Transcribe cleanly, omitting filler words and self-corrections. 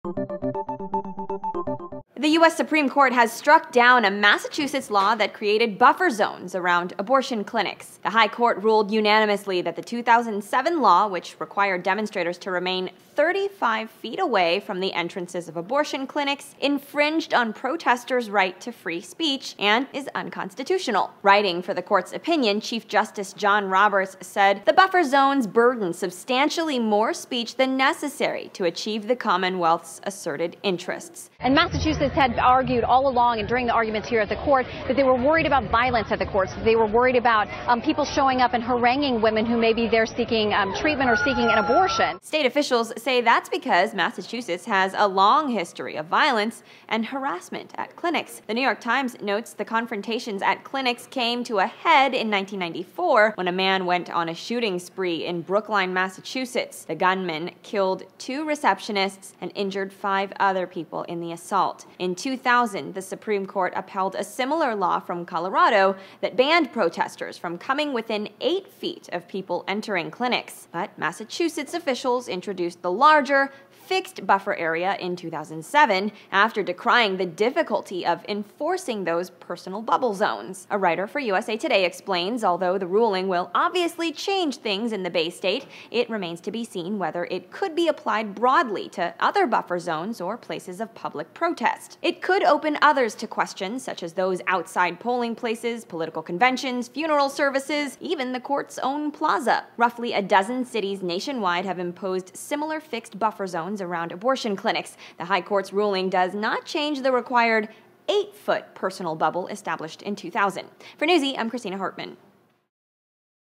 The U.S. Supreme Court has struck down a Massachusetts law that created buffer zones around abortion clinics. The High Court ruled unanimously that the 2007 law, which required demonstrators to remain 35 feet away from the entrances of abortion clinics, infringed on protesters' right to free speech and is unconstitutional. Writing for the court's opinion, Chief Justice John Roberts said, "The buffer zones burden substantially more speech than necessary to achieve the Commonwealth's asserted interests." And Massachusetts had argued all along and during the arguments here at the court that they were worried about violence at the courts. They were worried about people showing up and haranguing women who may be there seeking treatment or seeking an abortion. State officials say that's because Massachusetts has a long history of violence and harassment at clinics. The New York Times notes the confrontations at clinics came to a head in 1994 when a man went on a shooting spree in Brookline, Massachusetts. The gunman killed 2 receptionists and injured 5 other people in the assault. In 2000, the Supreme Court upheld a similar law from Colorado that banned protesters from coming within 8 feet of people entering clinics. But Massachusetts officials introduced the larger, fixed buffer area in 2007 after decrying the difficulty of enforcing those personal bubble zones. A writer for USA Today explains, although the ruling will obviously change things in the Bay State, it remains to be seen whether it could be applied broadly to other buffer zones or places of public protest. It could open others to questions such as those outside polling places, political conventions, funeral services, even the court's own plaza. Roughly a dozen cities nationwide have imposed similar fixed buffer zones around abortion clinics. The High Court's ruling does not change the required 8-foot personal bubble established in 2000. For Newsy, I'm Christina Hartman.